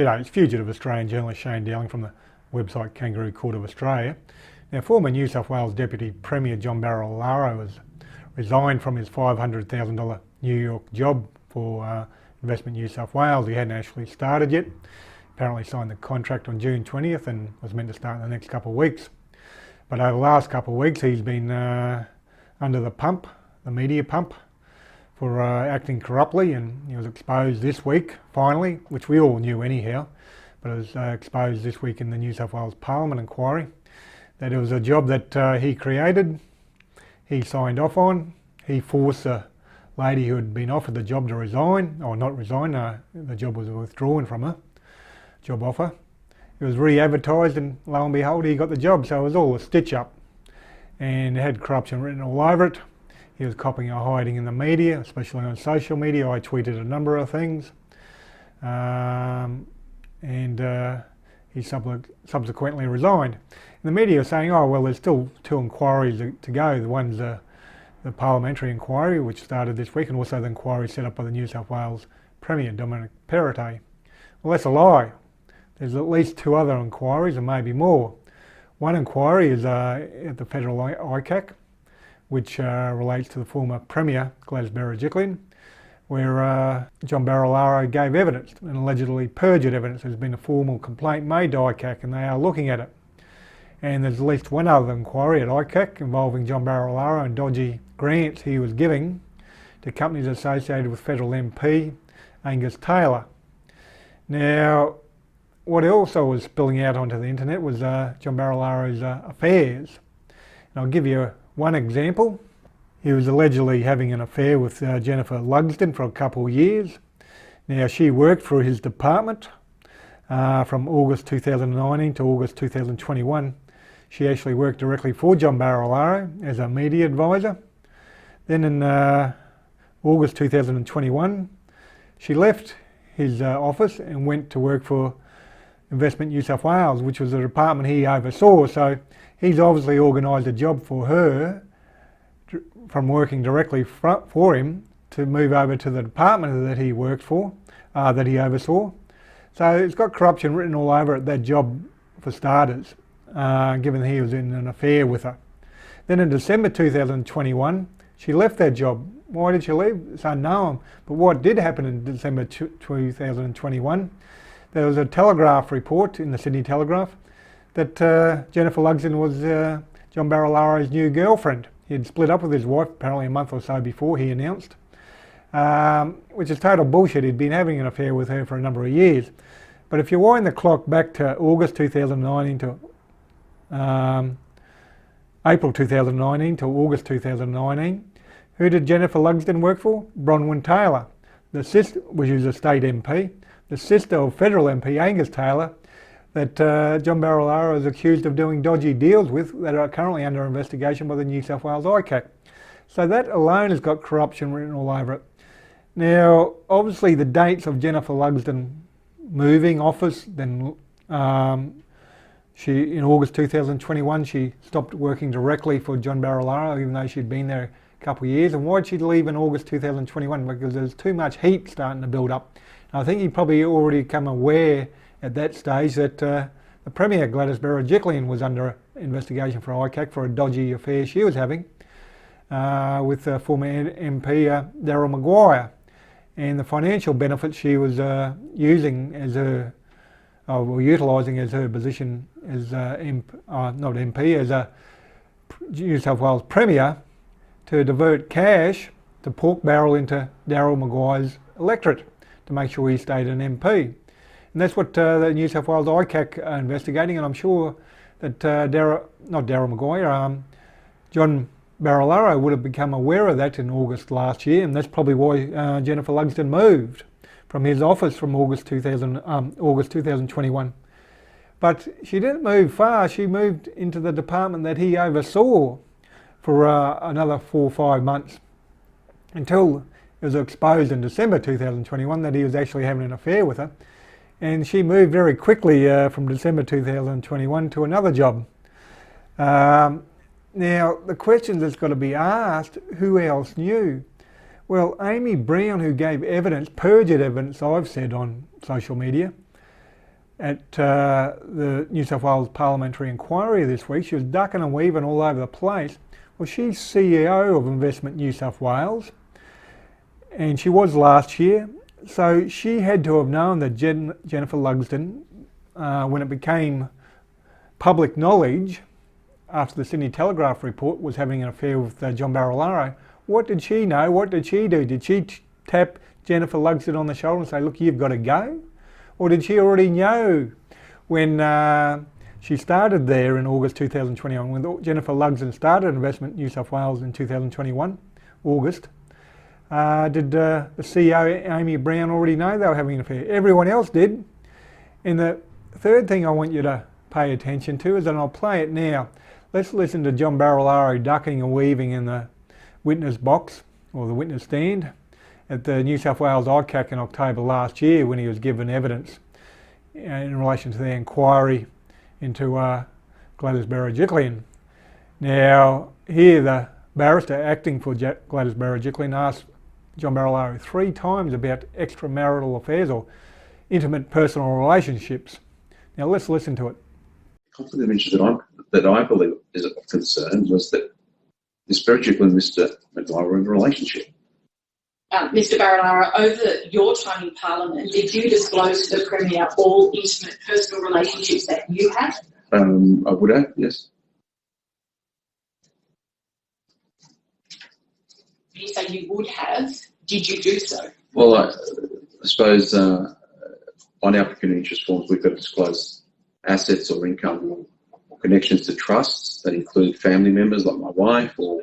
G'day, it's fugitive Australian journalist Shane Dowling from the website Kangaroo Court of Australia. Now, former New South Wales Deputy Premier John Barilaro has resigned from his $500,000 New York job for Investment New South Wales. He hadn't actually started yet. Apparently signed the contract on June 20th and was meant to start in the next couple of weeks. But over the last couple of weeks he's been under the pump, the media pump, for acting corruptly, and he was exposed this week, finally, which we all knew anyhow, but it was exposed this week in the New South Wales Parliament inquiry, that it was a job that he created, he signed off on, he forced a lady who had been offered the job to resign, or not resign, the job was withdrawn from her, job offer. It was re-advertised and lo and behold he got the job, so it was all a stitch up, and it had corruption written all over it. He was copying or hiding in the media, especially on social media. I tweeted a number of things. He subsequently resigned. And the media are saying, oh, well, there's still two inquiries to go. The one's the parliamentary inquiry, which started this week, and also the inquiry set up by the New South Wales Premier, Dominic Perrottet. Well, that's a lie. There's at least two other inquiries, and maybe more. One inquiry is at the federal ICAC, which relates to the former Premier, Berejiklian, where John Barilaro gave evidence, and allegedly perjured evidence. There's been a formal complaint made to ICAC and they are looking at it. And there's at least one other inquiry at ICAC involving John Barilaro and dodgy grants he was giving to companies associated with federal MP Angus Taylor. Now, what also was spilling out onto the internet was John Barilaro's affairs. And I'll give you one example. He was allegedly having an affair with Jennifer Lugsdin for a couple of years. Now, she worked for his department from August 2019 to August 2021. She actually worked directly for John Barilaro as a media advisor. Then in August 2021, she left his office and went to work for Investment New South Wales, which was the department he oversaw. So he's obviously organised a job for her from working directly for him to move over to the department that he worked for, that he oversaw. So it's got corruption written all over it, that job for starters, given that he was in an affair with her. Then in December 2021, she left that job. Why did she leave? It's unknown. But what did happen in December 2021, there was a Telegraph report in the Sydney Telegraph that Jennifer Lugsdin was John Barilaro's new girlfriend. He had split up with his wife apparently a month or so before, he announced, which is total bullshit. He'd been having an affair with her for a number of years. But if you wind the clock back to August 2019 to April 2019 to August 2019, who did Jennifer Lugsdin work for? Bronwyn Taylor, the sister, which is a state MP, the sister of federal MP Angus Taylor, that John Barilaro is accused of doing dodgy deals with, that are currently under investigation by the New South Wales ICAC. So that alone has got corruption written all over it. Now, obviously the dates of Jennifer Lugsdin moving office, then she, in August 2021, she stopped working directly for John Barilaro, even though she'd been there a couple of years. And why did she leave in August 2021? Because there's too much heat starting to build up. I think he probably already become aware at that stage that the Premier, Berejiklian, was under investigation for ICAC for a dodgy affair she was having with former MP Daryl Maguire, and the financial benefits she was using as her, utilising as her position as not MP, as a New South Wales Premier, to divert cash to pork barrel into Daryl Maguire's electorate to make sure he stayed an MP. And that's what the New South Wales ICAC are investigating, and I'm sure that John Barilaro would have become aware of that in August last year, and that's probably why Jennifer Lugsdin moved from his office from August 2021. But she didn't move far. She moved into the department that he oversaw for another 4 or 5 months, until it was exposed in December 2021 that he was actually having an affair with her. And she moved very quickly from December 2021 to another job. Now, the question that's got to be asked, who else knew? Well, Amy Brown, who gave evidence, perjured evidence, I've said on social media, at the New South Wales parliamentary inquiry this week. She was ducking and weaving all over the place. Well, she's CEO of Investment New South Wales, and she was last year. So she had to have known that Jennifer Lugsdin, when it became public knowledge after the Sydney Telegraph report, was having an affair with John Barilaro. What did she know? What did she do? Did she tap Jennifer Lugsdin on the shoulder and say, look, you've got to go? Or did she already know when she started there in August 2021, when Jennifer Lugsdin started Investment New South Wales in 2021, August, did the CEO, Amy Brown, already know they were having an affair? Everyone else did. And the third thing I want you to pay attention to is, and I'll play it now, let's listen to John Barilaro ducking and weaving in the witness box, or the witness stand, at the New South Wales ICAC in October last year, when he was given evidence in relation to the inquiry into Gladys Berejiklian. Now, here the barrister acting for Gladys Berejiklian asked John Barilaro 3 times about extramarital affairs or intimate personal relationships. Now let's listen to it. The conflict of interest that I believe is of concern was that Ms. Berejiklian and Mr. McGuire were in a relationship. Mr. Barilaro, over your time in Parliament, did you disclose to the Premier all intimate personal relationships that you had? I would have, yes. You say you would have. Did you do so? Well, I suppose on applicant interest forms, we've got to disclose assets or income or connections to trusts that include family members like my wife or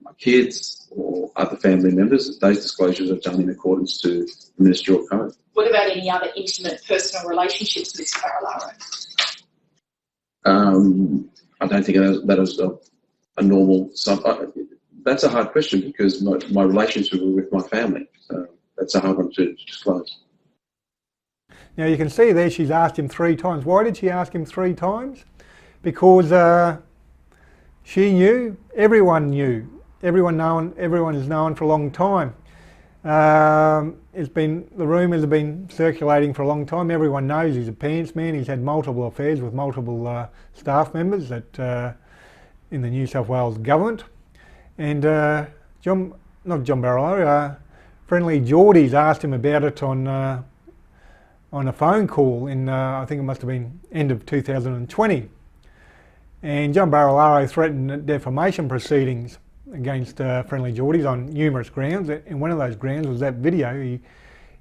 my kids or other family members. Those disclosures are done in accordance to the ministerial code. What about any other intimate personal relationships, Mr. Barilaro? I don't think that is a normal... That's a hard question because my relationship with my family. So that's a hard one to disclose. Now you can see there she's asked him 3 times. Why did she ask him 3 times? Because she knew, everyone knew. Everyone has known for a long time. The rumours have been circulating for a long time. Everyone knows he's a pants man. He's had multiple affairs with multiple staff members in the New South Wales government. And not John Barilaro, Friendly Geordie's asked him about it on a phone call in, I think it must have been end of 2020. And John Barilaro threatened defamation proceedings against Friendly Geordie's on numerous grounds, and one of those grounds was that video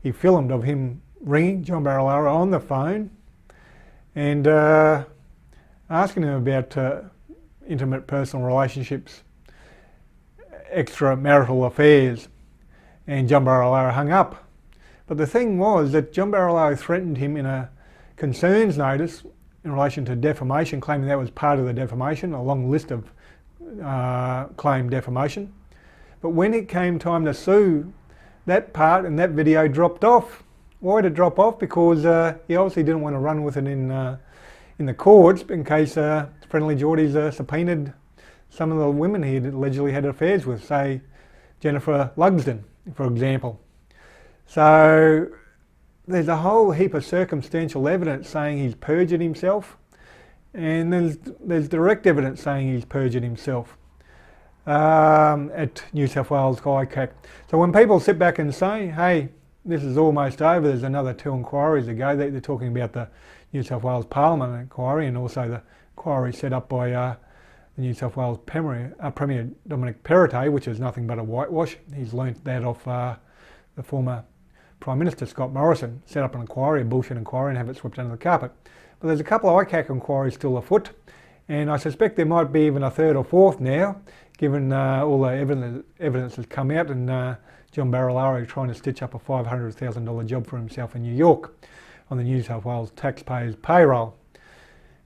he filmed of him ringing John Barilaro on the phone and asking him about intimate personal relationships, extramarital affairs, and John Barilaro hung up. But the thing was that John Barilaro threatened him in a concerns notice in relation to defamation, claiming that was part of the defamation, a long list of claimed defamation. But when it came time to sue, that part and that video dropped off. Why did it drop off? Because he obviously didn't want to run with it in the courts in case Friendly Geordie's subpoenaed some of the women he had allegedly had affairs with, say Jennifer Lugsdin, for example. So there's a whole heap of circumstantial evidence saying he's perjured himself, and there's direct evidence saying he's perjured himself at New South Wales ICAC. So when people sit back and say, hey, this is almost over, there's another 2 inquiries to go, they're talking about the New South Wales Parliament inquiry and also the inquiry set up by the New South Wales Premier Dominic Perrottet, which is nothing but a whitewash. He's learnt that off the former Prime Minister Scott Morrison, set up an inquiry, a bullshit inquiry, and have it swept under the carpet. But there's a couple of ICAC inquiries still afoot, and I suspect there might be even a 3rd or 4th now, given all the evidence has come out, and John Barilaro trying to stitch up a $500,000 job for himself in New York on the New South Wales taxpayers' payroll.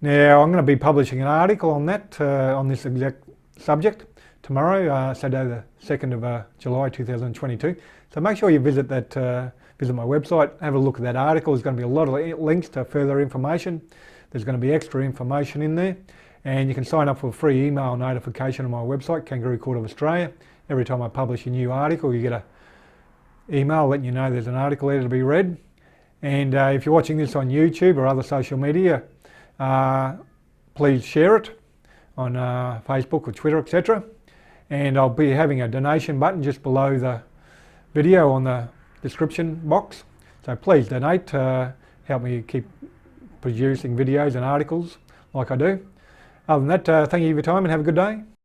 Now, I'm going to be publishing an article on that, on this exact subject, tomorrow, Saturday the 2nd of July 2022. So make sure you visit my website, have a look at that article. There's going to be a lot of links to further information. There's going to be extra information in there. And you can sign up for a free email notification on my website, Kangaroo Court of Australia. Every time I publish a new article, you get an email letting you know there's an article there to be read. And if you're watching this on YouTube or other social media, please share it on Facebook or Twitter, etc. And I'll be having a donation button just below the video on the description box. So please donate to help me keep producing videos and articles like I do. Other than that, thank you for your time and have a good day.